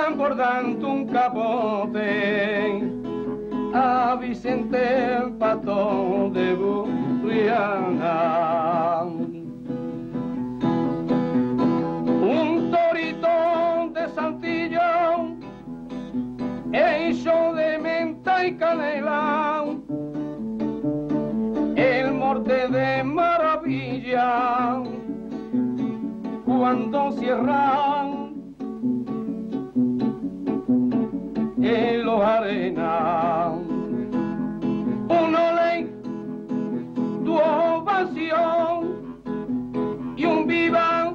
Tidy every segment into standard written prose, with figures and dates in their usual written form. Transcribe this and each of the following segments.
van bordando un capote a Vicente el Pato de Burriana. Un torito de Saltillo hecho de menta y canela, el morte de maravilla cuando cierran en los arenas. Una ley, tu ovación y un viva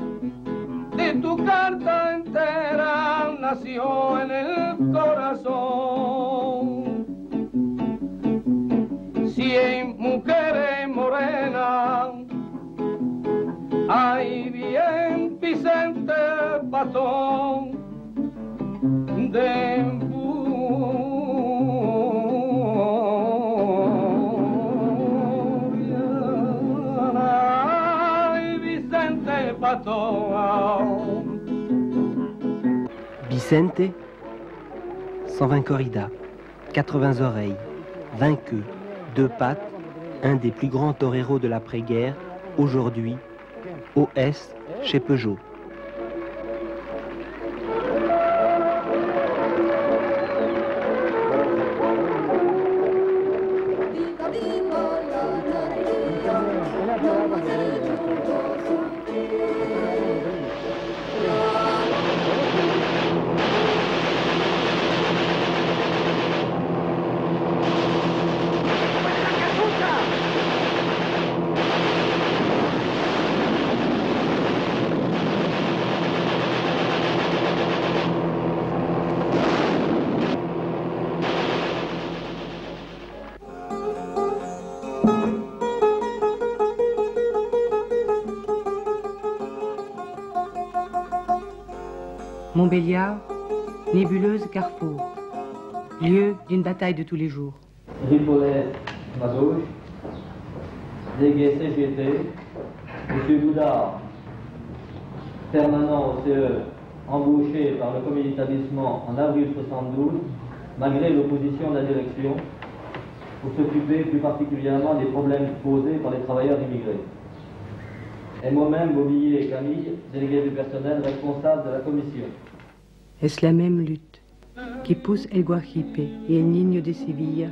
de tu carta entera nació en el corazón. 100 mujeres morenas, ay bien Vicente Patón de Burriana, ay Vicente Patón. Vicente, 120 corridas, 80 oreilles, 20 queues, 2 pattes, un des plus grands toreros de l'après-guerre, aujourd'hui, OS chez Peugeot. Montbéliard, nébuleuse carrefour, lieu d'une bataille de tous les jours. Ripollet, Mazouche, délégué CGT, M. Boudard, permanent au CE, embauché par le comité d'établissement en avril 72, malgré l'opposition de la direction, pour s'occuper plus particulièrement des problèmes posés par les travailleurs immigrés. Et moi-même, Bobillier et Camille, délégués du personnel responsable de la commission. Est-ce la même lutte qui pousse El Guajipe et El Niño de Sevilla,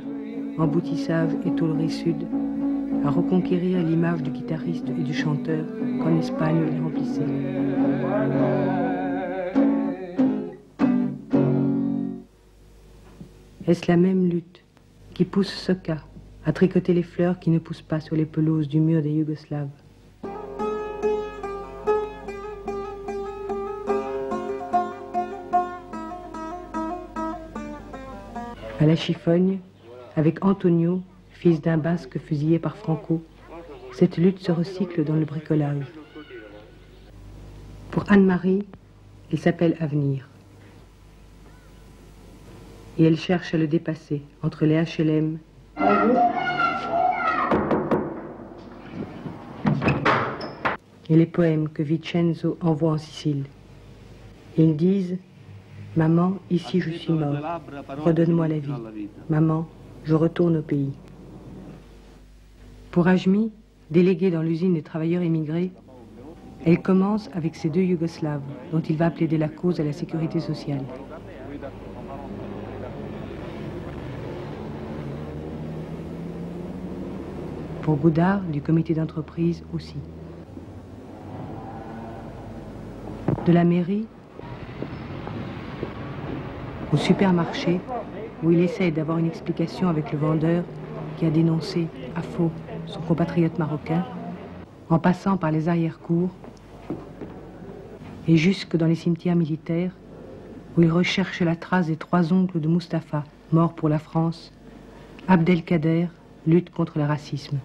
emboutissage et Tollery Sud, à reconquérir l'image du guitariste et du chanteur qu'en Espagne les remplissait? Est-ce la même lutte qui pousse Soka à tricoter les fleurs qui ne poussent pas sur les pelouses du mur des Yougoslaves? À la chiffogne, avec Antonio, fils d'un basque fusillé par Franco, cette lutte se recycle dans le bricolage. Pour Anne-Marie, elle s'appelle Avenir. Et elle cherche à le dépasser entre les HLM et les poèmes que Vincenzo envoie en Sicile. Ils disent: maman, ici je suis mort, redonne-moi la vie. Maman, je retourne au pays. Pour Ajmi, déléguée dans l'usine des travailleurs émigrés, elle commence avec ces 2 Yougoslaves, dont il va plaider la cause à la sécurité sociale. Pour Boudard, du comité d'entreprise aussi. De la mairie au supermarché, où il essaye d'avoir une explication avec le vendeur qui a dénoncé à faux son compatriote marocain, en passant par les arrière-cours et jusque dans les cimetières militaires, où il recherche la trace des 3 oncles de Mustapha, morts pour la France. Abdelkader lutte contre le racisme.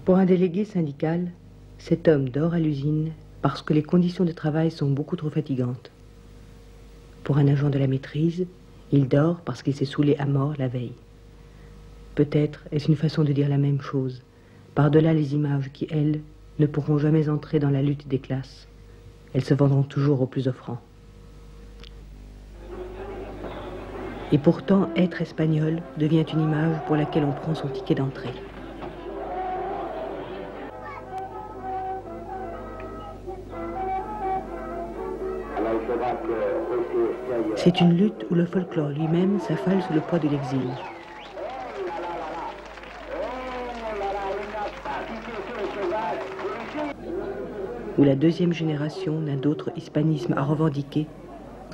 Pour un délégué syndical, cet homme dort à l'usine parce que les conditions de travail sont beaucoup trop fatigantes. Pour un agent de la maîtrise, il dort parce qu'il s'est saoulé à mort la veille. Peut-être est-ce une façon de dire la même chose, par-delà les images qui, elles, ne pourront jamais entrer dans la lutte des classes. Elles se vendront toujours au plus offrant. Et pourtant, être espagnol devient une image pour laquelle on prend son ticket d'entrée. C'est une lutte où le folklore lui-même s'affale sous le poids de l'exil. Où la deuxième génération n'a d'autre hispanisme à revendiquer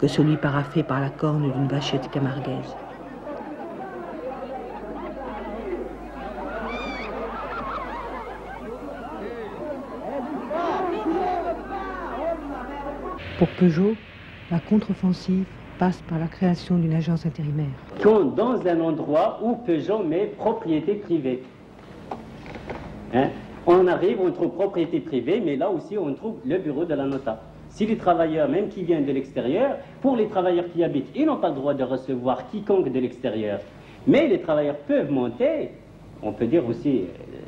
que celui paraphé par la corne d'une vachette camarguaise. Pour Peugeot, la contre-offensive passe par la création d'une agence intérimaire. Dans un endroit où Peugeot met propriété privée. On arrive, on trouve propriété privée, mais là aussi on trouve le bureau de la nota. Si les travailleurs, même qui viennent de l'extérieur, pour les travailleurs qui habitent, ils n'ont pas le droit de recevoir quiconque de l'extérieur. Mais les travailleurs peuvent monter, on peut dire aussi,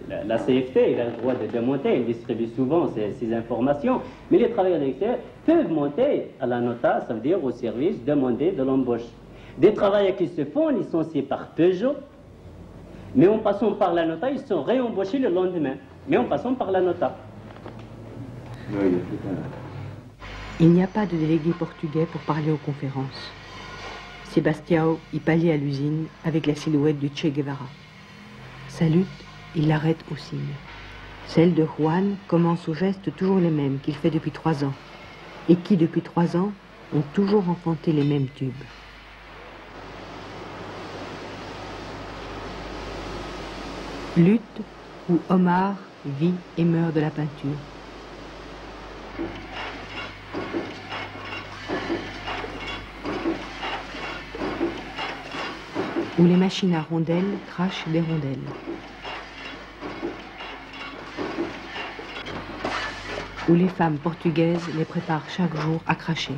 la CFT, elle a le droit de monter, elle distribue souvent ces informations, mais les travailleurs de l'extérieur peuvent monter à la nota, ça veut dire au service, demander de l'embauche. Des travailleurs qui se font licencier par Peugeot, mais en passant par la nota, ils sont réembauchés le lendemain, mais en passant par la nota. Il n'y a pas de délégué portugais pour parler aux conférences. Sebastião y palait à l'usine avec la silhouette du Che Guevara. Sa lutte, il l'arrête au signe. Celle de Juan commence aux gestes toujours les mêmes qu'il fait depuis 3 ans, et qui depuis 3 ans ont toujours enfanté les mêmes tubes. Lutte où Omar vit et meurt de la peinture. Où les machines à rondelles crachent des rondelles. Où les femmes portugaises les préparent chaque jour à cracher.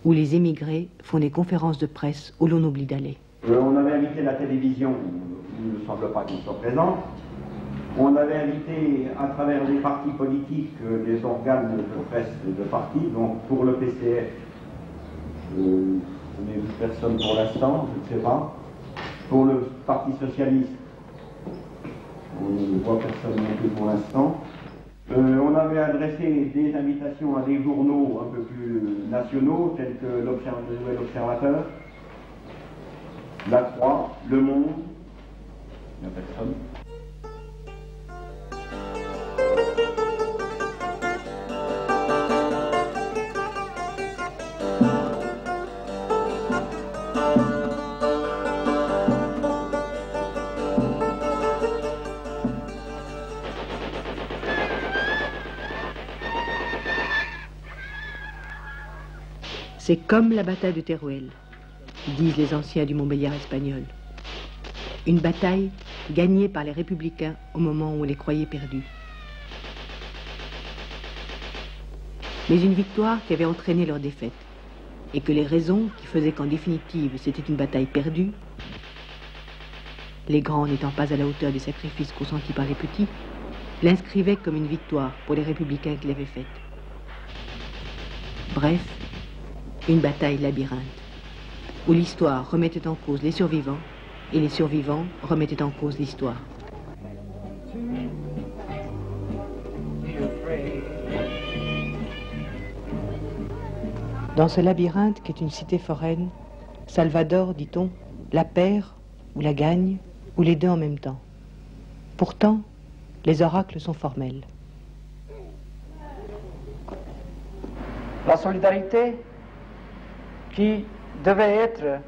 Où les émigrés font des conférences de presse où l'on oublie d'aller. On avait invité la télévision, il ne semble pas qu'il soit présent. On avait invité à travers les partis politiques des organes de presse de partis. Donc pour le PCF, je n'ai vu personne pour l'instant, je ne sais pas. Pour le Parti Socialiste, on ne voit personne non plus pour l'instant. On avait adressé des invitations à des journaux un peu plus nationaux, tels que le Nouvel Observateur, La Croix, Le Monde. Il n'y a personne. C'est comme la bataille de Teruel, disent les anciens du Montbéliard espagnol. Une bataille gagnée par les républicains au moment où on les croyait perdus. Mais une victoire qui avait entraîné leur défaite, et que les raisons qui faisaient qu'en définitive c'était une bataille perdue, les grands n'étant pas à la hauteur des sacrifices consentis par les petits, l'inscrivaient comme une victoire pour les républicains qui l'avaient faite. Bref, une bataille labyrinthe, où l'histoire remettait en cause les survivants et les survivants remettaient en cause l'histoire. Dans ce labyrinthe qu'est une cité foraine, Salvador, dit-on, la perd ou la gagne, ou les deux en même temps. Pourtant, les oracles sont formels. La solidarité, qui devait être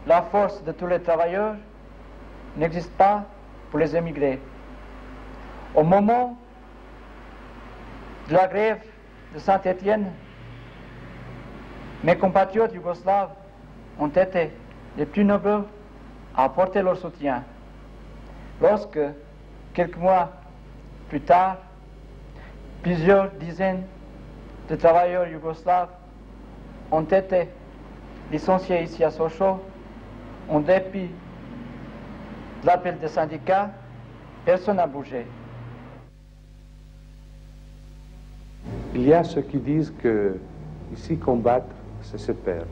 la force de tous les travailleurs, n'existe pas pour les émigrés. Au moment de la grève de Saint-Étienne, Mes compatriotes yougoslaves ont été les plus nombreux à apporter leur soutien. Lorsque, quelques mois plus tard, plusieurs dizaines de travailleurs yougoslaves ont été licenciés ici à Sochaux, en dépit de l'appel des syndicats, personne n'a bougé. Il y a ceux qui disent que ici combattre, c'est se perdre.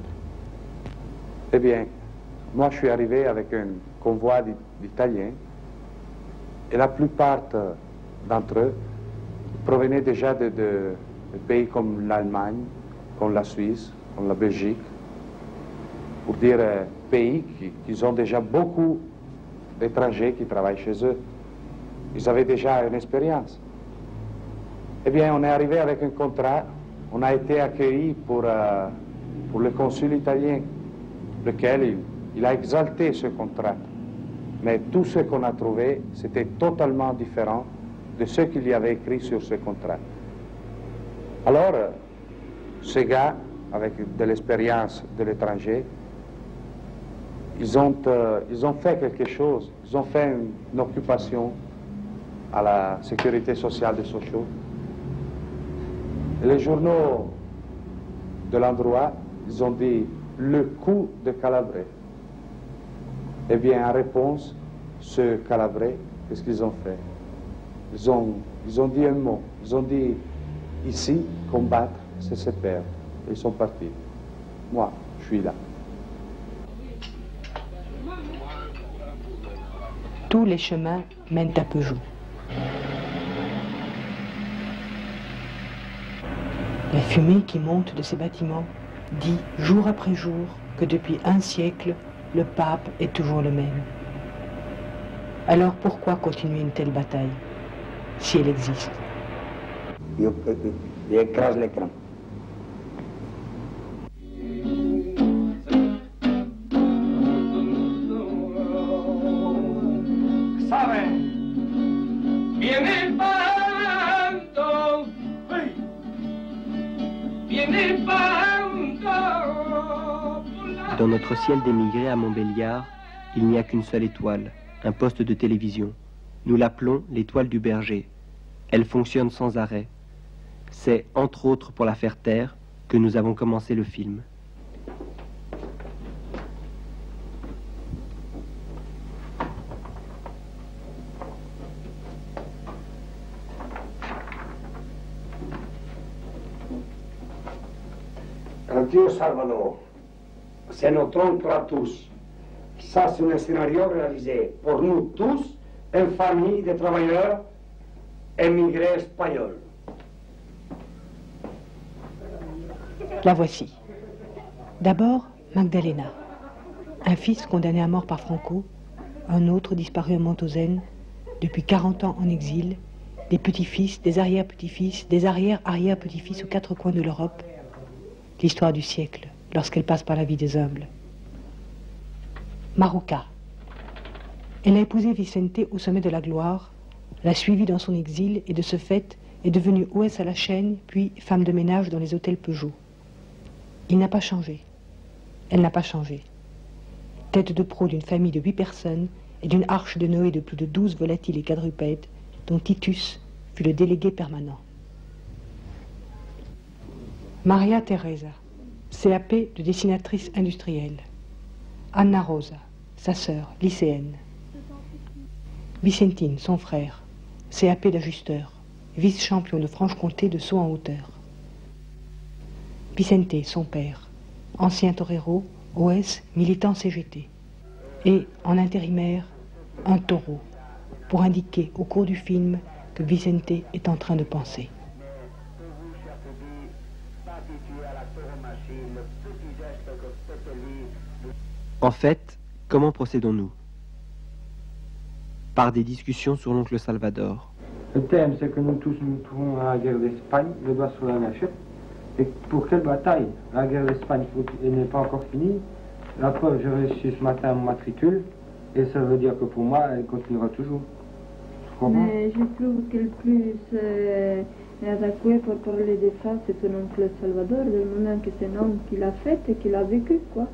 Eh bien, moi je suis arrivé avec un convoi d'Italiens et la plupart d'entre eux provenaient déjà de pays comme l'Allemagne, comme la Suisse, comme la Belgique, pour dire pays qui ont déjà beaucoup d'étrangers qui travaillent chez eux. Ils avaient déjà une expérience. Eh bien, on est arrivé avec un contrat, on a été accueillis pour le consul italien, lequel il a exalté ce contrat. Mais tout ce qu'on a trouvé, c'était totalement différent de ce qu'il y avait écrit sur ce contrat. Alors, ces gars, avec de l'expérience de l'étranger, ils ont fait quelque chose, ils ont fait une occupation à la sécurité sociale de Sochaux. Et les journaux de l'endroit, ils ont dit le coup de Calabrès. Eh bien, en réponse, ce Calabrès, qu'est-ce qu'ils ont fait? Ils ont dit un mot, ils ont dit ici, combattre, c'est se perdre. Et ils sont partis. Moi, je suis là. Tous les chemins mènent à Peugeot. La fumée qui monte de ces bâtiments dit jour après jour que depuis un siècle, le pape est toujours le même. Alors pourquoi continuer une telle bataille, si elle existe? Il écrase l'écran. Dans notre ciel d'émigrés à Montbéliard, il n'y a qu'une seule étoile, un poste de télévision. Nous l'appelons l'étoile du berger. Elle fonctionne sans arrêt. C'est, entre autres pour la faire taire, que nous avons commencé le film. Adieu Salvador, c'est notre oncle à tous. Ça, c'est un scénario réalisé pour nous tous, une famille de travailleurs émigrés espagnols. La voici. D'abord, Magdalena, un fils condamné à mort par Franco, un autre disparu à Montauzène, depuis 40 ans en exil, des petits-fils, des arrière-petits-fils, des arrière-arrière-petits-fils aux quatre coins de l'Europe. L'histoire du siècle, lorsqu'elle passe par la vie des humbles. Maruca. Elle a épousé Vicente au sommet de la gloire, l'a suivi dans son exil et de ce fait est devenue houesse à la chaîne, puis femme de ménage dans les hôtels Peugeot. Il n'a pas changé. Elle n'a pas changé. Tête de proue d'une famille de 8 personnes et d'une arche de Noé de plus de 12 volatiles et quadrupèdes, dont Titus fut le délégué permanent. Maria Teresa, CAP de dessinatrice industrielle. Anna Rosa, sa sœur, lycéenne. Vicentine, son frère, CAP d'ajusteur, vice-champion de Franche-Comté de saut en hauteur. Vicente, son père, ancien torero, OS, militant CGT. Et, en intérimaire, un taureau, pour indiquer au cours du film que Vicente est en train de penser. En fait, comment procédons-nous? Par des discussions sur l'oncle Salvador. Le thème, c'est que nous tous nous trouvons à la guerre d'Espagne, le doigt sur la mâchoire. Et pour quelle bataille? La guerre d'Espagne n'est pas encore finie. La preuve, j'ai reçu ce matin mon matricule, et ça veut dire que pour moi, elle continuera toujours. Mais je trouve que le plus Et Adakoué, pour parler des femmes, c'est son oncle Salvador, du moment que c'est un homme qui l'a fait et qui l'a vécu, quoi.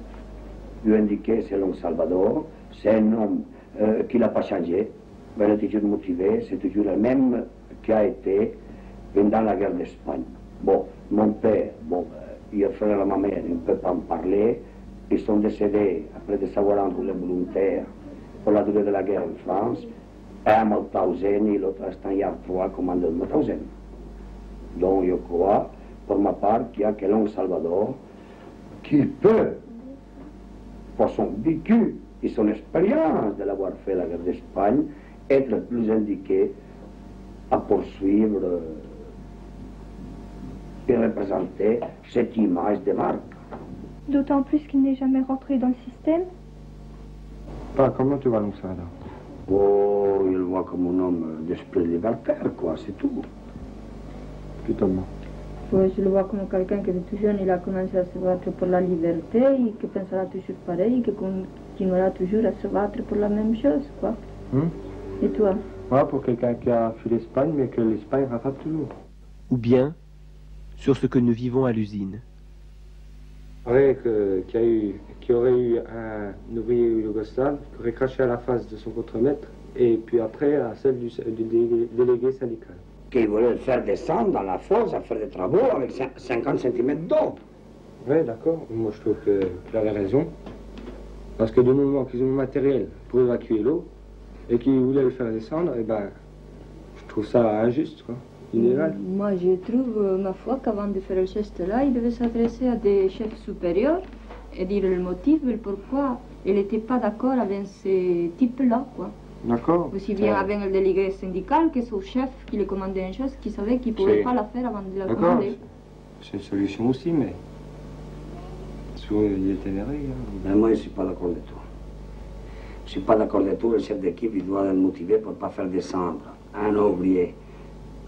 Lui indiqué, c'est l'homme Salvador, c'est un homme qui n'a pas changé, mais il est toujours motivé, c'est toujours le même qui a été pendant la guerre d'Espagne. Bon, mon père, bon, il a frère et ma mère, il ne peut pas en parler, ils sont décédés après de savoir enrôler volontaires pour la durée de la guerre en France, un à Mauthausen et l'autre à Steinjard-III, commandant de Mauthausen. Donc je crois, pour ma part, qu'il y a que l'homme Salvador qui peut, pour son vécu et son expérience de l'avoir fait la guerre d'Espagne, être le plus indiqué à poursuivre et représenter cette image de marque. D'autant plus qu'il n'est jamais rentré dans le système. Comment tu vois l'homme Salvador? Oh, il le voit comme un homme d'esprit libertaire, quoi, c'est tout. Plutôt moi. Ouais, je le vois comme quelqu'un qui est tout jeune, il a commencé à se battre pour la liberté, et qui pensera toujours pareil, qui continuera toujours à se battre pour la même chose, quoi. Et toi? Moi, pour quelqu'un qui a fui l'Espagne, mais que l'Espagne rattrape toujours. Ou bien sur ce que nous vivons à l'usine. Vrai qu'il y aurait eu un ouvrier yougoslave qui aurait craché à la face de son contremaître, et puis après à celle du délégué syndical. Qui voulait le faire descendre dans la fosse à faire des travaux avec 50 cm d'eau. Oui, d'accord. Moi, je trouve qu'il avait raison. Parce que du moment qu'ils ont le matériel pour évacuer l'eau, et qu'ils voulaient le faire descendre, eh ben, je trouve ça injuste, quoi. Illégal. Moi, je trouve, ma foi, qu'avant de faire le geste-là, il devait s'adresser à des chefs supérieurs et dire le motif, le pourquoi il n'était pas d'accord avec ces types-là, quoi. D'accord. Aussi bien avec le délégué syndical que son chef qui lui commandait une chose qui savait qu'il ne pouvait pas la faire avant de la commander. C'est une solution aussi, mais souvent il est énervé. Mais moi, je ne suis pas d'accord de tout. Je ne suis pas d'accord de tout. Le chef d'équipe, il doit être motivé pour ne pas faire descendre un ouvrier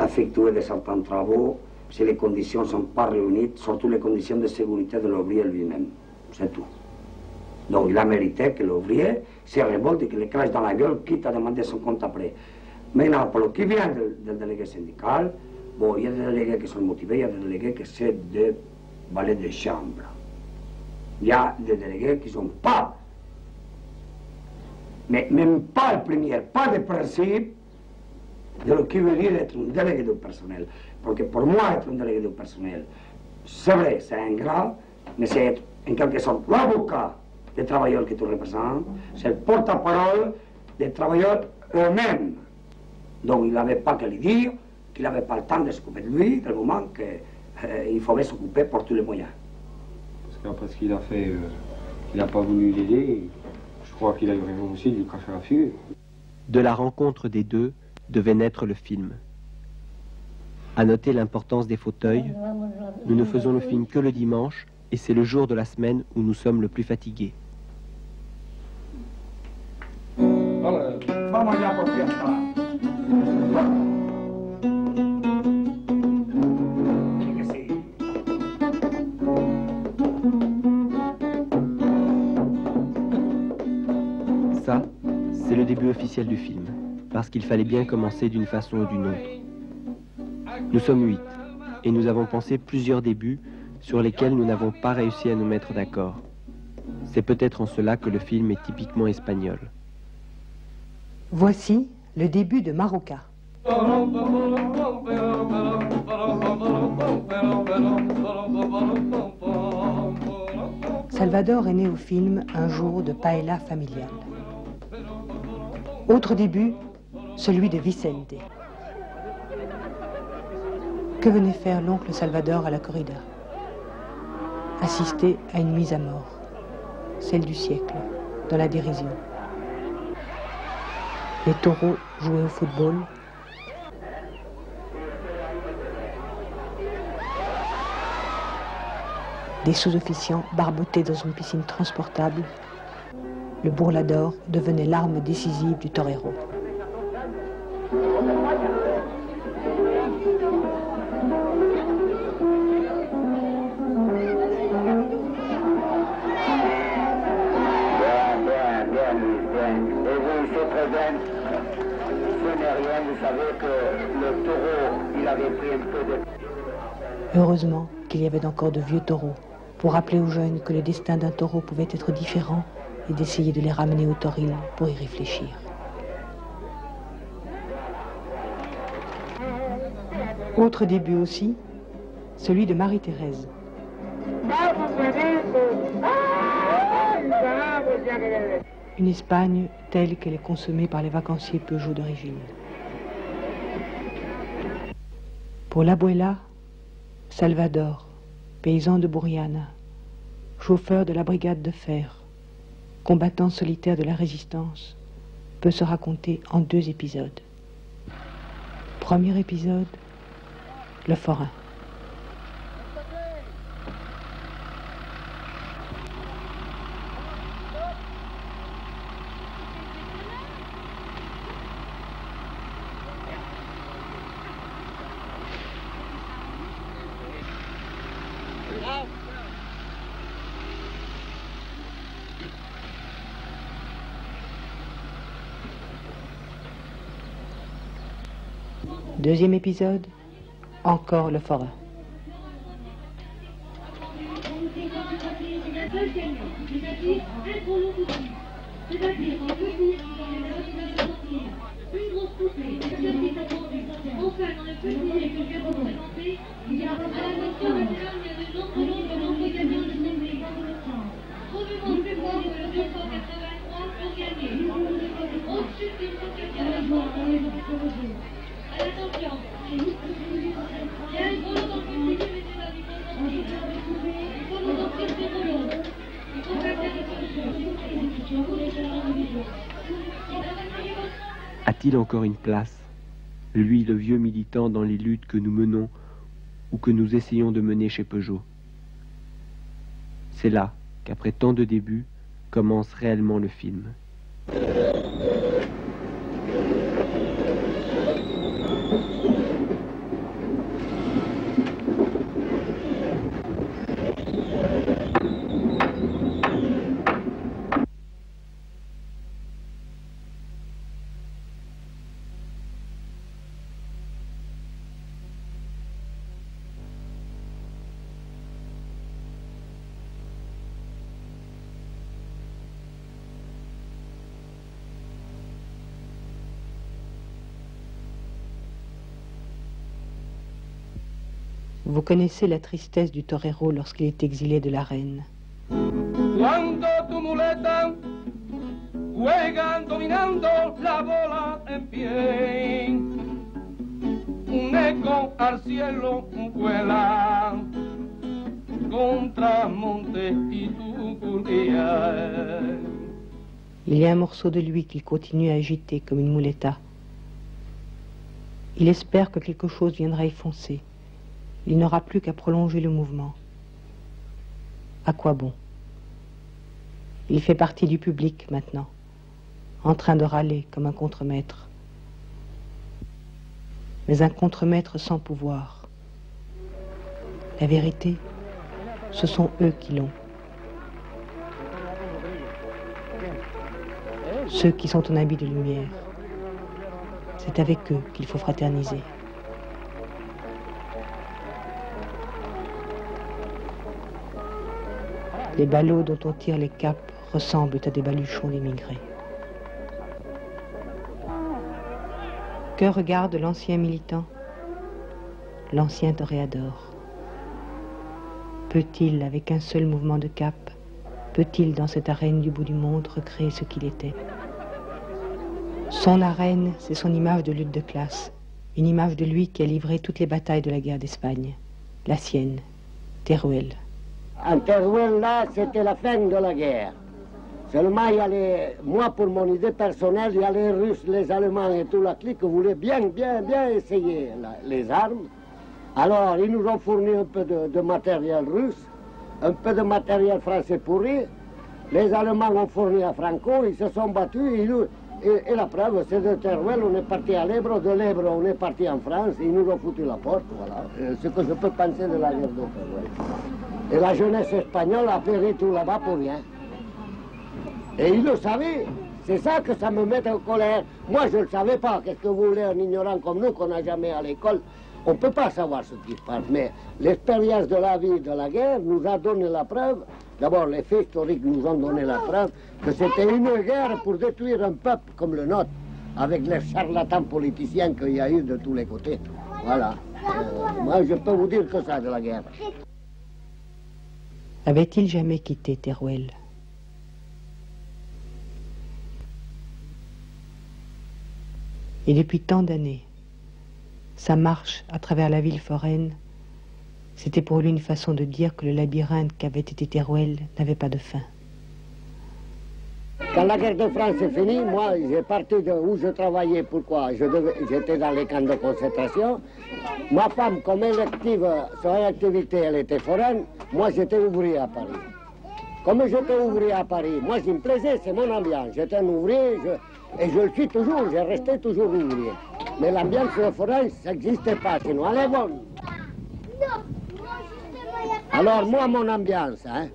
effectuer de certains travaux si les conditions ne sont pas réunies, surtout les conditions de sécurité de l'ouvrier lui-même. C'est tout. Donc il a mérité que l'ouvrier se révolte et qu'il le crache dans la gueule, quitte à demander son compte après. Maintenant, pour ce qui vient del délégué syndical, bon, il y a des délégués qui sont motivés, il y a des délégués qui sont des valets de chambre. Il y a des délégués qui ne sont pas, mais même pas le premier, pas de principe de ce qui veut dire être un délégué du personnel. Parce que pour moi, être un délégué du personnel, c'est vrai, c'est ingrat, mais c'est être en quelque sorte l'avocat des travailleurs que tu représentes, c'est le porte-parole des travailleurs eux-mêmes. Donc il n'avait pas qu'à lui dire qu'il n'avait pas le temps de s'occuper de lui, du moment qu'il fallait s'occuper pour tous les moyens. Parce qu'après ce qu'il a fait, il n'a pas voulu l'aider, je crois qu'il a eu raison aussi de lui cracher la figure. De la rencontre des deux devait naître le film. À noter l'importance des fauteuils, nous ne faisons le film que le dimanche et c'est le jour de la semaine où nous sommes le plus fatigués. Vamos allá por fiesta. Ça, c'est le début officiel du film, parce qu'il fallait bien commencer d'une façon ou d'une autre. Nous sommes 8, et nous avons pensé plusieurs débuts sur lesquels nous n'avons pas réussi à nous mettre d'accord. C'est peut-être en cela que le film est typiquement espagnol. Voici le début de Marroca. Salvador est né au film Un jour de paella familiale. Autre début, celui de Vicente. Que venait faire l'oncle Salvador à la corrida? Assister à une mise à mort, celle du siècle, dans la dérision. Les taureaux jouaient au football. Des sous-officiants barbotés dans une piscine transportable. Le bourlador devenait l'arme décisive du torero. Bien. Et vous, c'est très bien. Ce n'est rien vous savez que le taureau, il avait pris un peu de... Heureusement qu'il y avait encore de vieux taureaux pour rappeler aux jeunes que le destin d'un taureau pouvait être différent et d'essayer de les ramener au toril pour y réfléchir. Autre début aussi, celui de Marie-Thérèse. Une Espagne telle qu'elle est consommée par les vacanciers Peugeot d'origine. Pour l'abuela, Salvador, paysan de Burriana, chauffeur de la brigade de fer, combattant solitaire de la résistance, peut se raconter en 2 épisodes. Premier épisode, le forain. Deuxième épisode, encore le forain. A-t-il encore une place, lui le vieux militant, dans les luttes que nous menons ou que nous essayons de mener chez Peugeot? C'est là qu'après tant de débuts, commence réellement le film. Vous connaissez la tristesse du torero lorsqu'il est exilé de l'arène. Cuando tu muleta juegan dominando la bola en pie, un eco al cielo vuela contra Monte y Tucumán. Il y a un morceau de lui qu'il continue à agiter comme une muleta. Il espère que quelque chose viendra y foncer. Il n'aura plus qu'à prolonger le mouvement. À quoi bon? Il fait partie du public maintenant, en train de râler comme un contremaître. Mais un contremaître sans pouvoir. La vérité, ce sont eux qui l'ont. Ceux qui sont en habit de lumière. C'est avec eux qu'il faut fraterniser. Les ballots dont on tire les capes ressemblent à des baluchons d'immigrés. Que regarde l'ancien militant, l'ancien toréador? Peut-il, avec un seul mouvement de cape, peut-il, dans cette arène du bout du monde, recréer ce qu'il était? Son arène, c'est son image de lutte de classe, une image de lui qui a livré toutes les batailles de la guerre d'Espagne, la sienne, Teruel. En Teruel, là, c'était la fin de la guerre. Seulement, il y a les... moi, pour mon idée personnelle, il y a les Russes, les Allemands et tout la clique qui voulaient bien essayer les armes. Alors, ils nous ont fourni un peu de matériel russe, un peu de matériel français pourri. Les Allemands ont fourni à Franco, ils se sont battus, et la preuve, c'est de Teruel, on est parti à l'Ebro, de l'Ebro, on est parti en France, ils nous ont foutu la porte, voilà. Ce que je peux penser de la guerre de Teruel. Et la jeunesse espagnole a péri tout là-bas pour rien. Et ils le savaient. C'est ça que ça me met en colère. Moi, je ne le savais pas. Qu'est-ce que vous voulez, un ignorant comme nous, qu'on n'a jamais à l'école? On ne peut pas savoir ce qui se passe. Mais l'expérience de la vie de la guerre nous a donné la preuve. D'abord, les faits historiques nous ont donné la preuve que c'était une guerre pour détruire un peuple comme le nôtre, avec les charlatans politiciens qu'il y a eu de tous les côtés. Voilà. Moi, je peux vous dire que ça de la guerre. Avait-il jamais quitté Teruel? Et depuis tant d'années, sa marche à travers la ville foraine, c'était pour lui une façon de dire que le labyrinthe qu'avait été Teruel n'avait pas de fin. Quand la guerre de France est finie, moi, j'ai parti de où je travaillais. Pourquoi? J'étais dans les camps de concentration. Ma femme, comme élective, son activité, elle était foraine. Moi, j'étais ouvrier à Paris. Comme j'étais ouvrier à Paris, moi, ce qui me plaisait, c'est mon ambiance. J'étais un ouvrier, et je le suis toujours, j'ai resté toujours ouvrier. Mais l'ambiance foraine, ça n'existait pas, sinon elle est bonne. Alors, moi, mon ambiance, hein,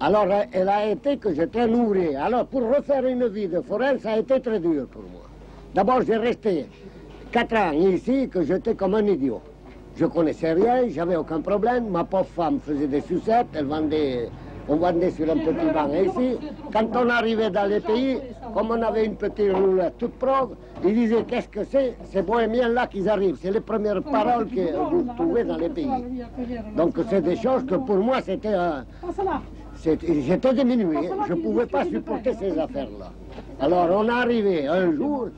alors, elle a été que j'étais un ouvrier. Alors, pour refaire une vie de foraine, ça a été très dur pour moi. D'abord, j'ai resté 4 ans ici, que j'étais comme un idiot. Je connaissais rien, j'avais aucun problème. Ma pauvre femme faisait des sucettes, on vendait sur un petit banc ici. Quand on arrivait dans les pays, comme on avait une petite roulette toute propre, ils disaient qu'est-ce que c'est? Ces bohémiens-là qui arrivent. C'est les premières paroles que vous trouvez dans les pays. Donc, c'est des choses que pour moi, c'était j'étais diminué, je ne pouvais pas supporter ces affaires-là. Alors on est arrivé un jour,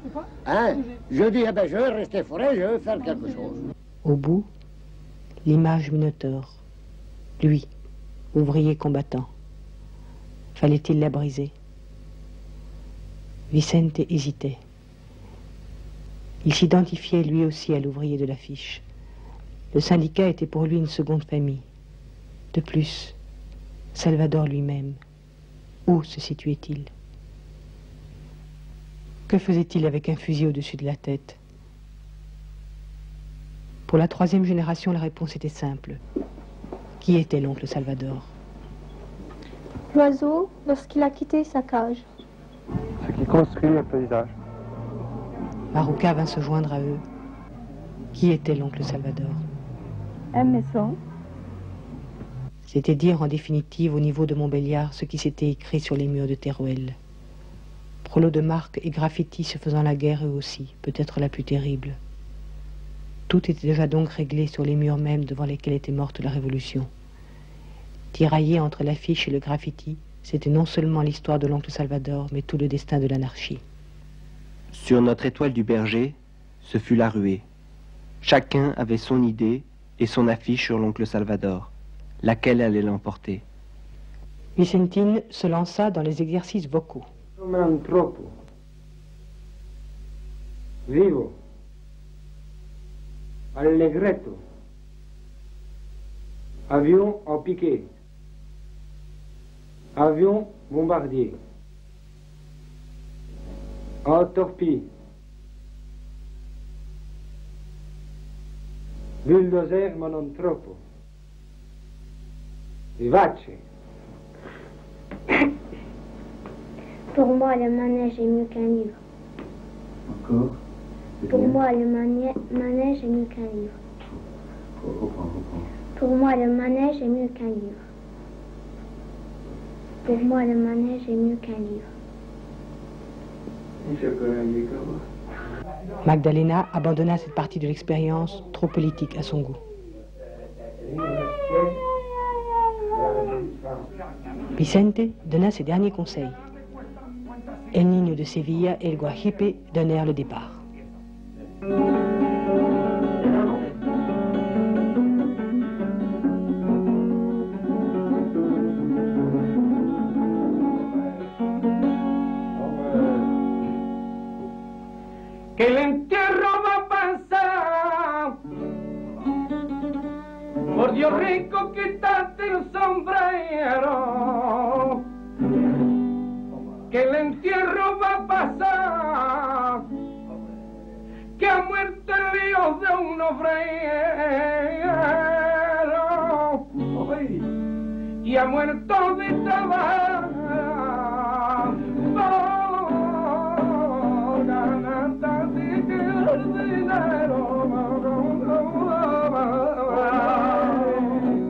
hein, je dis, eh ben, je vais rester forain, je vais faire quelque chose. Au bout, l'image Minotaure, lui, ouvrier combattant. Fallait-il la briser? Vicente hésitait. Il s'identifiait lui aussi à l'ouvrier de l'affiche. Le syndicat était pour lui une seconde famille. De plus, Salvador lui-même, où se situait-il? Que faisait-il avec un fusil au-dessus de la tête? Pour la 3e génération, la réponse était simple. Qui était l'oncle Salvador? L'oiseau, lorsqu'il a quitté sa cage. Ce qui construit le paysage. Maruca vint se joindre à eux. Qui était l'oncle Salvador? Un maçon. C'était dire en définitive au niveau de Montbéliard ce qui s'était écrit sur les murs de Teruel. Prolos de marques et graffitis se faisant la guerre eux aussi, peut-être la plus terrible. Tout était déjà donc réglé sur les murs mêmes devant lesquels était morte la Révolution. Tiraillé entre l'affiche et le graffiti, c'était non seulement l'histoire de l'oncle Salvador, mais tout le destin de l'anarchie. Sur notre étoile du berger, ce fut la ruée. Chacun avait son idée et son affiche sur l'oncle Salvador. Laquelle allait l'emporter? Vicentine se lança dans les exercices vocaux. Un troppo. Vivo. Allegretto. Avion en piqué. Avion bombardier. En torpille. Bulldozer ma non troppo. Vivace. Pour moi, le manège est mieux qu'un livre. Encore? Pour moi, le manège est mieux qu'un livre. Pour moi, le manège est mieux qu'un livre. Pour moi, le manège est mieux qu'un livre. Magdalena abandonna cette partie de l'expérience trop politique à son goût. Vicente donna ses derniers conseils. El Niño de Sevilla et El Guajipe donnèrent le départ. Que el entierro va a pasar. Por Dios rico, quítate el sombrero. Que el entierro va a pasar. Que ha muerto el hijo de un obrero. Y ha muerto de trabajo.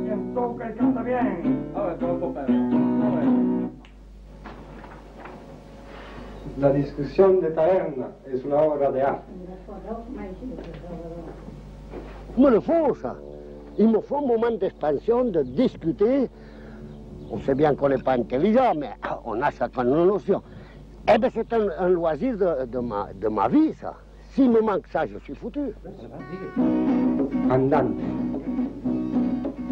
Siento que canta bien. A ver, tronco, Pedro. La discusión de taberna es una obra de arte. Il me le faut, ça. Il me faut un moment d'expansion, de discuter. On sait bien qu'on n'est pas intelligent, mais on a chacun nos notions. Eh bien, c'est un loisir de ma vie, ça. S'il me manque ça, je suis foutu. Andante.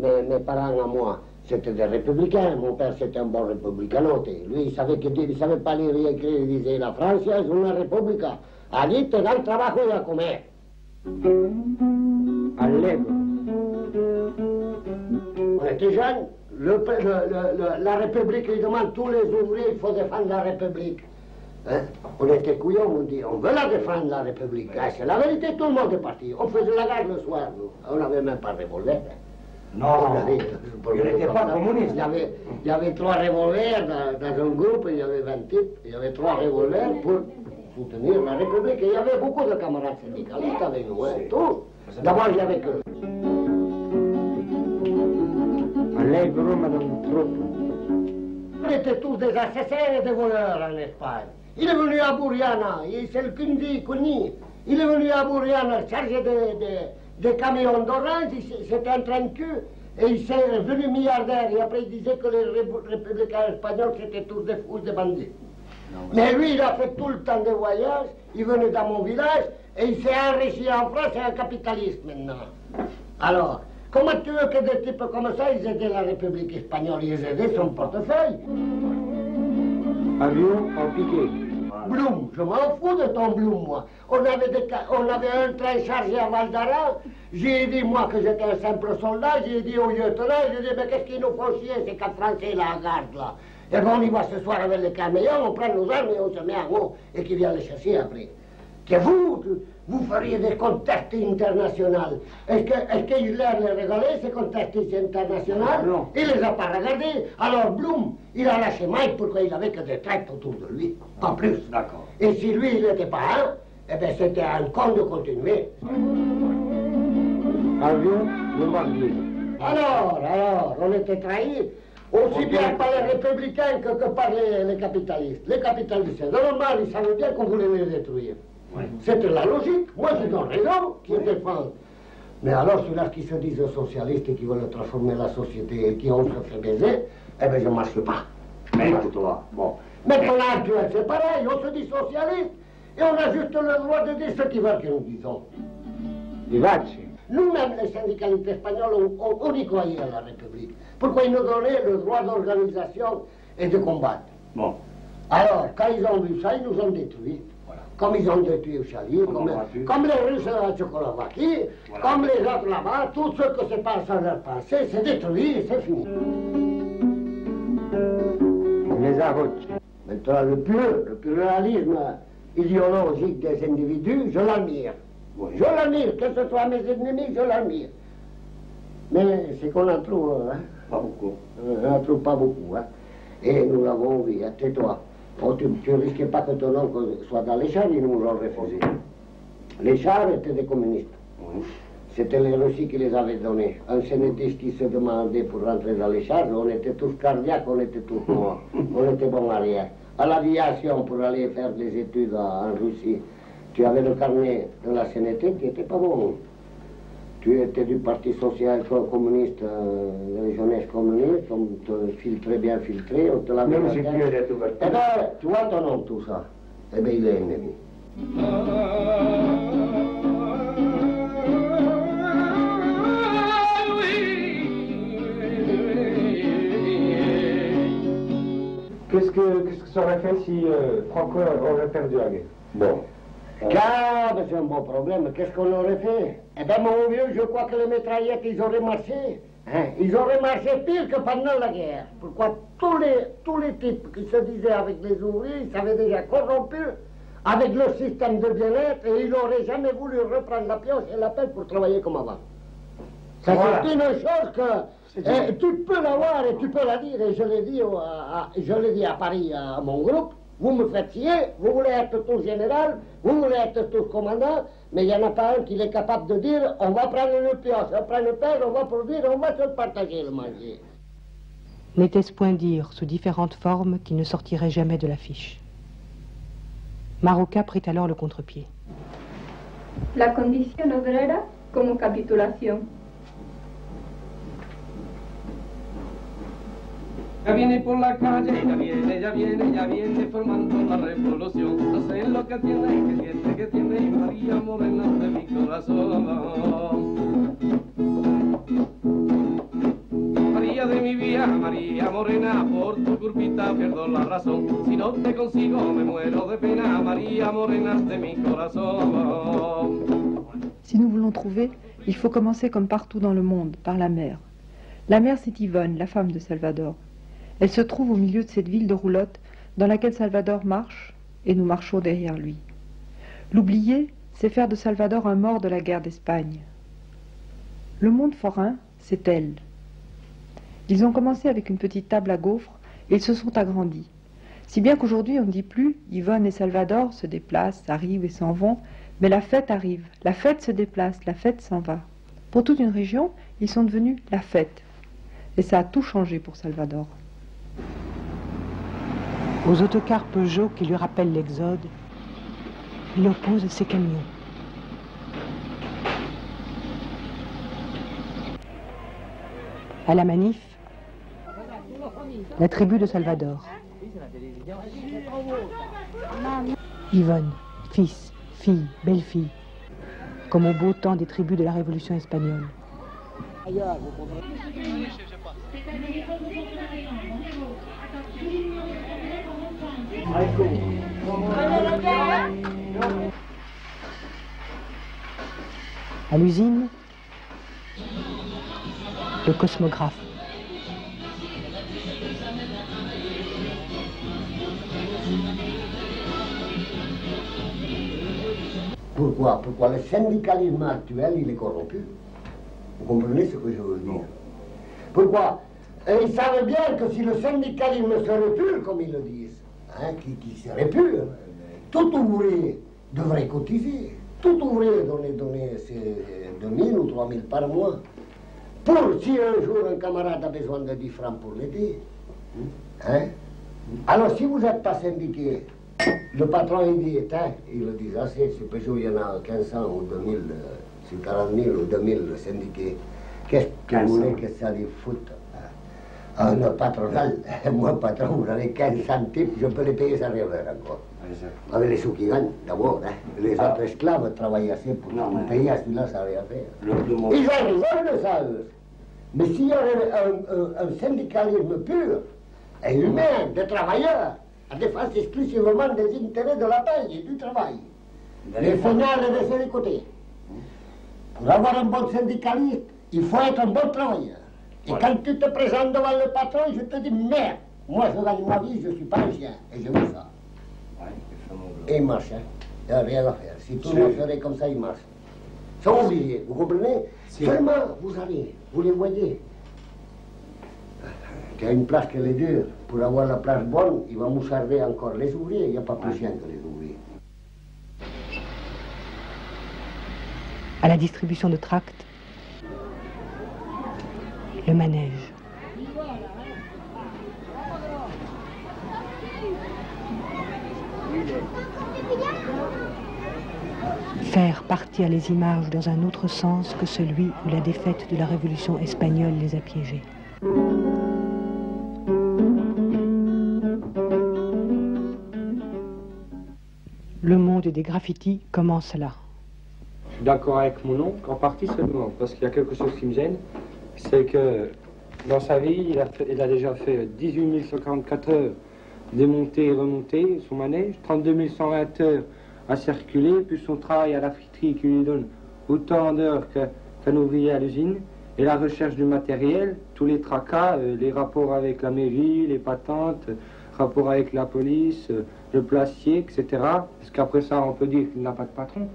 Mes parents à moi, c'était des républicains. Mon père, c'était un bon républicanote. Lui, il savait savait pas lire et écrire. Il disait, la Francia es una república. Allí te dan trabajo y a comer. Allegro. On était jeunes. La République, il demande tous les ouvriers, il faut défendre la République. Hein? On était couillons, on dit, on veut la défendre, la République. Ah, c'est la vérité, tout le monde est parti. On faisait la garde le soir, nous. On n'avait même pas de revolver. Non, il n'était pas communiste. Il y avait 3 revolvers dans un groupe, il y avait 20 types, il y avait 3 revolvers pour soutenir la République. Et il y avait beaucoup de camarades syndicalistes avec nous, hein, tous. D'abord, il y avait que... Allegro, Madame Troppo. On était tous des assassins et des voleurs en Espagne. Il est venu à Buriana, c'est le Cundi. Il est venu à Buriana chargé de camions d'orange, c'était un train de cul, et il s'est devenu milliardaire. Et après, il disait que les républicains espagnols, c'était tous des fous, des bandits. Mais lui, il a fait tout le temps de voyage, il venait dans mon village, et il s'est enrichi en France, c'est un capitaliste maintenant. Alors, comment tu veux que des types comme ça, ils aidaient la République espagnole, ils aidaient son portefeuille? Avion en piqué. Blum, je m'en fous de ton Blum, moi. On avait un train chargé à Val d'Aran. J'ai dit, moi, que j'étais un simple soldat. J'ai dit au lieutenant, j'ai dit, mais qu'est-ce qu'ils nous font chier, ces 4 Français, là, à garde, là. Et bon, on y va ce soir avec les camions, on prend nos armes et on se met en haut, et qui vient les chercher après. Que vous feriez des contacts internationaux. Est-ce que Hitler les régalait, ces contacts internationaux? Non. Il les a pas regardés. Alors Blum, il a lâché Mike pourquoi il avait que des traites autour de lui. Pas plus. D'accord. Et si lui, il n'était pas un, eh bien c'était un con de continuer. Avion bombardier. Alors, on était trahis. Aussi bien par les républicains que par les capitalistes. Les capitalistes, c'est normal, ils savaient bien qu'on voulait les détruire. Oui. C'était la logique. Moi, je donne raison qui défendent. Mais alors, ceux-là qui se disent socialistes et qui veulent transformer la société et qui ont se fait baiser, eh bien, je ne marche pas. Mais toi, bon. Maintenant, actuel, c'est pareil, on se dit socialiste et on a juste le droit de dire ce qu'ils veulent que nous disons. Vivace. Nous-mêmes, les syndicalistes espagnols, on y croyait à la République. Pourquoi ils nous donnaient le droit d'organisation et de combattre? Bon. Alors, quand ils ont vu ça, ils nous ont détruits. Voilà. Comme ils ont détruit au Chali, comme les Russes à la Tchécoslovaquie, voilà. Comme les autres là-bas, tout ce que se passe à leur passé, c'est détruit et c'est fini. Les arroches. Maintenant, le pluralisme idéologique des individus, je l'admire. Oui. Je l'admire, que ce soit mes ennemis, je l'admire. Mais c'est qu'on en trouve, hein? Pas beaucoup. On n'en trouve pas beaucoup, hein? Et nous l'avons vu, hein? Tais-toi. Oh, tu ne risquais pas que ton oncle soit dans les chars, ils nous l'ont refusé. Les chars étaient des communistes. Oui. C'était les Russes qui les avaient donnés. Un sénétiste qui se demandait pour rentrer dans les chars, on était tous cardiaques, on était tous morts. On était bons à rien. À l'aviation, pour aller faire des études en Russie, tu avais le carnet de la CNT qui n'était pas bon. Tu étais du Parti social communiste, de la jeunesse communiste, on te filtrait bien filtré, on te l'avait... Même si tu es tout. Eh bien, tu vois ton nom, tout ça. Eh bien, il est ennemi. Qu'est-ce que ça aurait fait si Franco aurait perdu la guerre? Bon. Car c'est un bon problème. Qu'est-ce qu'on aurait fait? Eh bien, mon vieux, je crois que les mitraillettes, ils auraient marché. Hein? Ils auraient marché pire que pendant la guerre. Pourquoi tous les types qui se disaient avec les ouvriers, ils s'avaient déjà corrompus avec le système de bien-être et ils n'auraient jamais voulu reprendre la pioche et la pelle pour travailler comme avant. Ça, voilà. C'est une chose que tu peux la voir et tu peux la dire. Et je l'ai dit à Paris à mon groupe. vous me faites chier, vous voulez être tous général, vous voulez être tous commandant, mais il n'y en a pas un qui est capable de dire on va prendre une pioche, on prend une pelle, on va produire, on va se partager le manger. N'était-ce point dire, sous différentes formes, qu'il ne sortirait jamais de l'affiche? Marocca prit alors le contre-pied. La condition obrera como capitulación. Ya viene por la calle, ya viene formando la revolución. No sé lo que tiene, y María Morena de mi corazón. María de mi vida, María Morena, por tu culpita pierdo la razón. Si no te consigo me muero de pena, María Morena de mi corazón. Si nous voulons trouver, il faut commencer comme partout dans le monde, par la mer. La mer, c'est Yvonne, la femme de Salvador. Elle se trouve au milieu de cette ville de roulotte dans laquelle Salvador marche et nous marchons derrière lui. L'oublier, c'est faire de Salvador un mort de la guerre d'Espagne. Le monde forain, c'est elle. Ils ont commencé avec une petite table à gaufres et ils se sont agrandis. Si bien qu'aujourd'hui on ne dit plus Yvonne et Salvador se déplacent, arrivent et s'en vont, mais la fête arrive, la fête se déplace, la fête s'en va. Pour toute une région, ils sont devenus la fête. Et ça a tout changé pour Salvador. Aux autocars Peugeot qui lui rappellent l'Exode, il oppose ses camions. À la manif, la tribu de Salvador. Yvonne, fils, fille, belle-fille, comme au beau temps des tribus de la Révolution espagnole. À l'usine, le cosmographe. Pourquoi? Pourquoi le syndicalisme actuel, il est corrompu. Vous comprenez ce que je veux dire? Pourquoi? Ils savent bien que si le syndicalisme serait pur, comme ils le disent, hein, qui serait pur, tout ouvrier devrait cotiser. Tout ouvrier donner ses 2000 ou 3000 par mois. Pour si un jour un camarade a besoin de 10 francs pour l'aider. Hein? Alors si vous n'êtes pas syndiqué, le patron il dit, hein, il le dit assez, c'est Peugeot, il y en a 1500 ou 2000, c'est 40 000 ou 2000 syndiqués. Qu'est-ce que vous voulez que ça les foute? Un patronal, moi patron, vous avez 15 centimes, je peux les payer sans rien faire encore. Avec les sous qui gagnent, d'abord, hein. Les autres esclaves travaillent assez pour payer à celui-là sans rien faire. Ils ont raison de ça, eux. Mais s'il y avait un syndicalisme pur et humain, de travailleurs, à défense exclusivement des intérêts de la paye et du travail, les fainéants les laisser de côté. Pour avoir un bon syndicaliste, il faut être un bon travailleur. Et quand tu te présentes devant le patron, je te dis merde, moi je gagne ma vie, je ne suis pas un chien, et je veux ça. Et il marche, hein. Il n'y a rien à faire. Si tout le monde ferait comme ça, il marche. Ils sont obligés, vous comprenez? Seulement, vous allez, vous les voyez. Il y a une place qui est dure. Pour avoir la place bonne, il va moucharder encore les ouvriers. Il n'y a pas plus chien que les ouvriers. À la distribution de tracts, le manège. Faire partir les images dans un autre sens que celui où la défaite de la Révolution espagnole les a piégées. Le monde des graffitis commence là. Je suis d'accord avec mon oncle, en partie seulement, parce qu'il y a quelque chose qui me gêne, c'est que dans sa vie, il a déjà fait 18 144 heures démonter et remonter son manège, 32 120 heures à circuler, puis son travail à la friterie qui lui donne autant d'heures qu'un ouvrier à l'usine, et la recherche du matériel, tous les tracas, les rapports avec la mairie, les patentes, rapports avec la police, le placier, etc. Parce qu'après ça, on peut dire qu'il n'a pas de patron.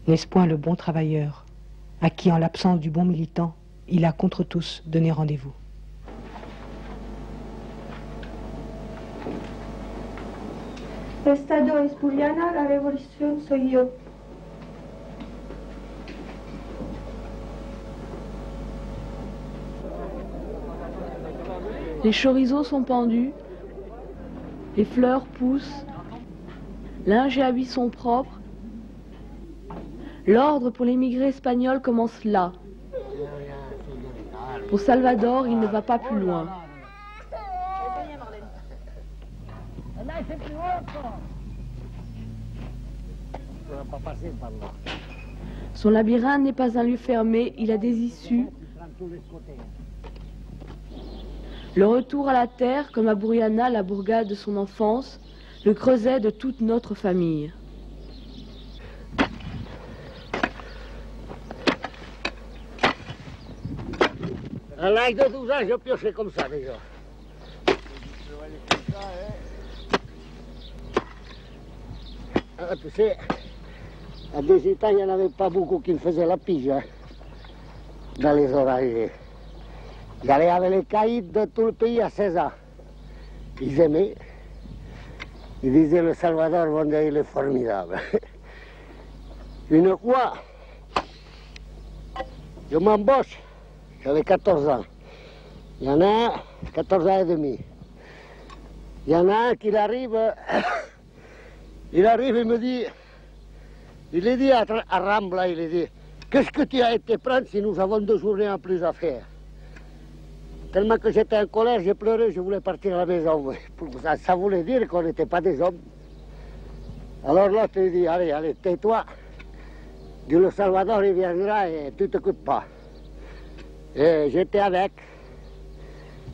N'est-ce point le bon travailleur, à qui, en l'absence du bon militant, il a contre tous donné rendez-vous? Estado es Buriana, la révolution soy yo. Les chorizo sont pendus, les fleurs poussent, linge et habits sont propres. L'ordre pour l'émigré espagnol commence là. Pour Salvador, il ne va pas plus loin. Son labyrinthe n'est pas un lieu fermé, il a des issues. Le retour à la terre, comme à Buriana, la bourgade de son enfance, le creuset de toute notre famille. À l'âge de 12 ans, je piochais comme ça déjà. Ah, tu sais, à 18 ans, il n'y en avait pas beaucoup qui me faisaient la pige hein, dans les oreilles. J'allais avec les caïds de tout le pays à 16 ans. Ils aimaient. Ils disaient le Salvador, Vendée, il est formidable. Une fois, je m'embauche, j'avais 14 ans. Il y en a un, 14 ans et demi. Il y en a un qui arrive, il me dit, il est dit à Rambla, il est dit, qu'est-ce que tu as été prendre si nous avons 2 journées en plus à faire? Tellement que j'étais en colère, j'ai pleuré, je voulais partir à la maison. Ça voulait dire qu'on n'était pas des hommes. Alors l'autre il dit, allez, allez, tais-toi. Du Le Salvador, il viendra et tu ne t'occupes pas. Et j'étais avec.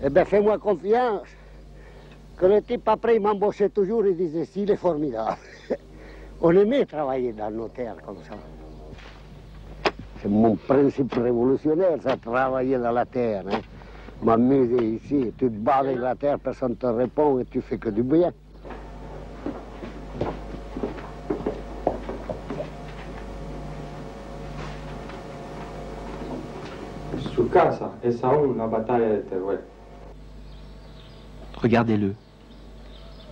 Eh bien, fais-moi confiance. Que le type après, il m'embauchait toujours, il disait, si, il est formidable. On aimait travailler dans nos terres comme ça. C'est mon principe révolutionnaire, ça, travailler dans la terre. Hein. M'amuser ici, tu te bats avec la terre, personne ne te répond et tu fais que du bien. Su casa, esa aún la batalla de Teruel. Regardez-le.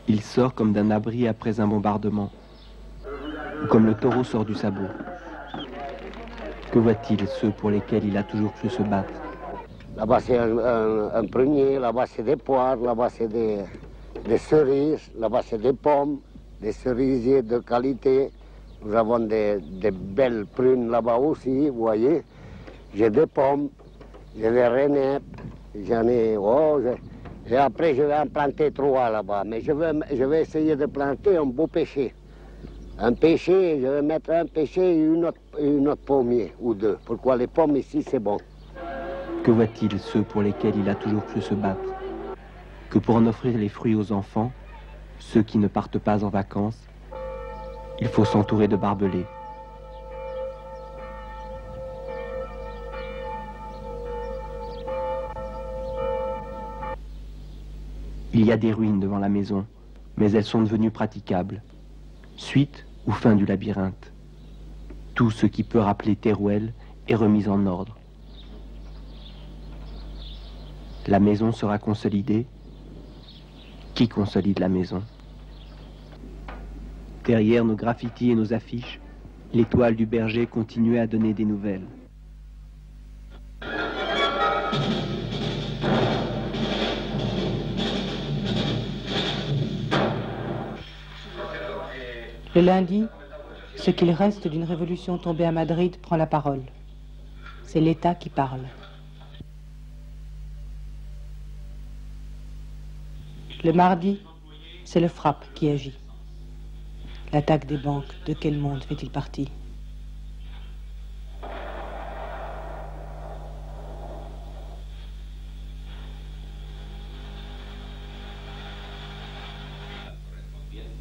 Il sort comme d'un abri après un bombardement, ou comme le taureau sort du sabot. Que voit-il ceux pour lesquels il a toujours cru se battre? Là-bas c'est un prunier, là-bas c'est des poires, là-bas c'est des cerises, là-bas c'est des pommes, des cerisiers de qualité. Nous avons des belles prunes là-bas aussi, vous voyez. J'ai des pommes, j'ai des rainettes, j'en ai... Oh, et après je vais en planter 3 là-bas, mais je vais essayer de planter un beau pêcher. Un pêcher, je vais mettre un pêcher et une autre pommier ou 2. Pourquoi les pommes ici c'est bon. Que voit-il ceux pour lesquels il a toujours cru se battre? Que pour en offrir les fruits aux enfants, ceux qui ne partent pas en vacances, il faut s'entourer de barbelés. Il y a des ruines devant la maison, mais elles sont devenues praticables. Suite ou fin du labyrinthe. Tout ce qui peut rappeler Teruel est remis en ordre. La maison sera consolidée. Qui consolide la maison? Derrière nos graffitis et nos affiches, l'étoile du berger continuait à donner des nouvelles. Le lundi, ce qu'il reste d'une révolution tombée à Madrid prend la parole. C'est l'État qui parle. Le mardi, c'est le FRAP qui agit. L'attaque des banques, de quel monde fait-il partie?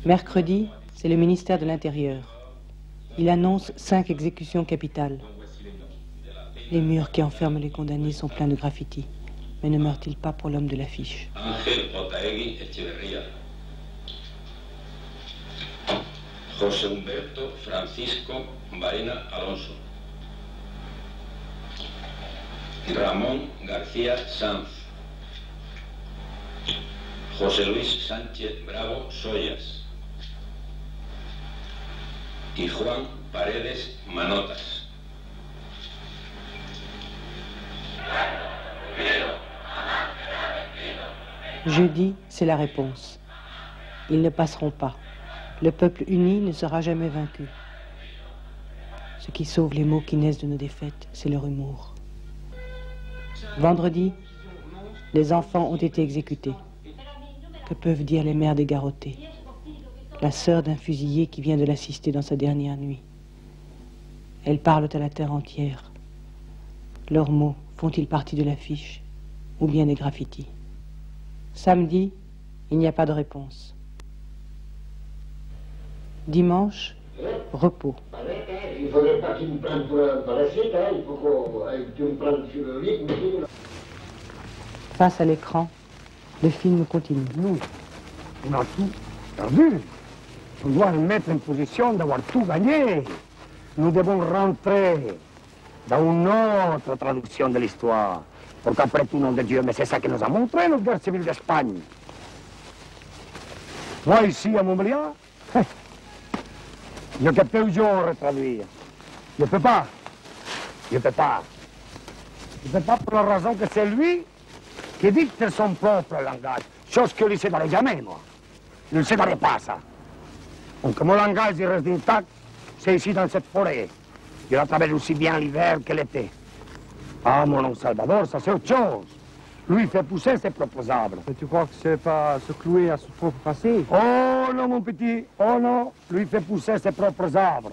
Mercredi, c'est le ministère de l'Intérieur. Il annonce 5 exécutions capitales. Les murs qui enferment les condamnés sont pleins de graffitis. Mais ne meurt-il pas pour l'homme de l'affiche? Ángel Otaegui Echeverría. José Humberto Francisco Baena Alonso. Ramón García Sanz. José Luis Sánchez Bravo Soyas. y Juan Paredes Manotas. Jeudi, c'est la réponse. Ils ne passeront pas. Le peuple uni ne sera jamais vaincu. Ce qui sauve les maux qui naissent de nos défaites, c'est leur humour. Vendredi, les enfants ont été exécutés. Que peuvent dire les mères des garrottés? La sœur d'un fusillé qui vient de l'assister dans sa dernière nuit. Elles parlent à la terre entière. Leurs mots font-ils partie de l'affiche ou bien des graffitis? Samedi, il n'y a pas de réponse. Dimanche, repos. Il ne faudrait pas qu'il me prenne pour un parasite, hein. Il faut que tu me prennes sur le lit. Face à l'écran, le film continue. Nous, on a tout perdu. On doit nous mettre en position d'avoir tout gagné. Nous devons rentrer dans une autre traduction de l'histoire. Pour qu'après tout, nom de Dieu, mais c'est ça que nous a montré notre guerre civile d'Espagne. Moi, ici, à Montbéliard, je ne peux pas retraduire. Je ne peux pas. Je ne peux pas. Je ne peux pas pour la raison que c'est lui qui dicte son propre langage. Chose que je ne sais jamais, moi. Je ne sais pas ça. Donc, mon langage, il reste intact. C'est ici, dans cette forêt. Je la traverse aussi bien l'hiver que l'été. Ah, mon oncle Salvador, ça c'est autre chose. Lui, il fait pousser ses propres arbres. Mais tu crois que c'est pas se clouer à son propre passé? Oh non, mon petit, oh non. Lui, il fait pousser ses propres arbres.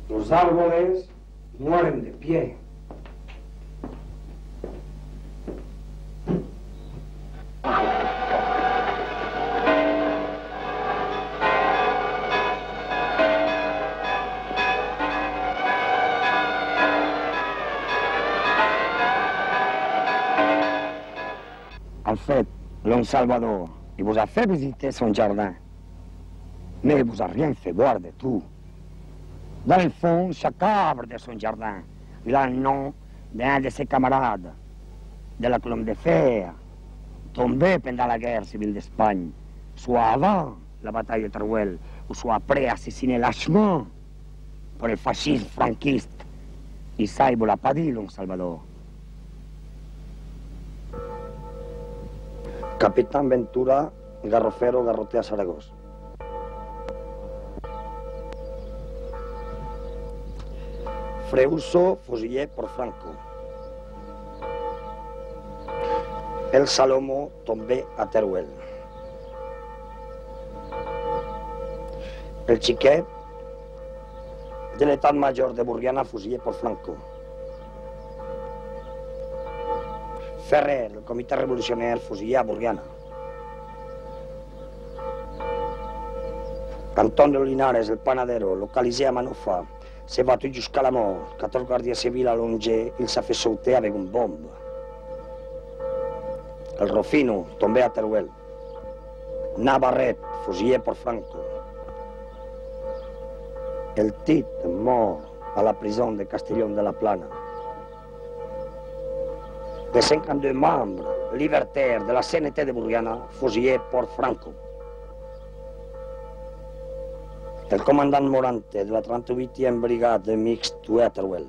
Los árboles mueren de pie. En fait, l'homme Salvador, il vous a fait visiter son jardin, mais il vous a rien fait voir de tout. Dans le fond, chaque arbre de son jardin, il a le nom d'un de ses camarades, de la colonne de fer, tombé pendant la guerre civile d'Espagne, soit avant la bataille de Teruel, ou soit après assassiné lâchement par le fascisme franquiste. Et ça, il ne vous l'a pas dit, l'homme Salvador. Capitán Ventura, garrofero, garrotea Zaragoza. Freuso, fusillé por Franco. El Salomo, tombé a Teruel. El Chiquet, de l'état-major de Burriana, fusillé por Franco. Ferrer, el comité revolucionario, fusillé a Burriana. Antonio Linares, el panadero, localisé a Manofa, s'est battu jusqu'à la mort. 14 gardiens civils à Longe, il s'est fait sauter avec une bombe. El Rofino, tombé à Teruel. Navarrete, fusillé por Franco. El Tit, mort à la prison de Castellón de la Plana. Les 52 membres libertaires de la CNT de Burriana, fusillés por Franco. El commandant Morante de la 38e brigade mixte tué a Teruel.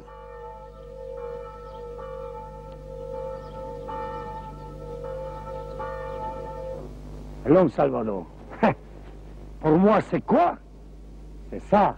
L'homme Salvador. Pour moi, c'est quoi? C'est ça.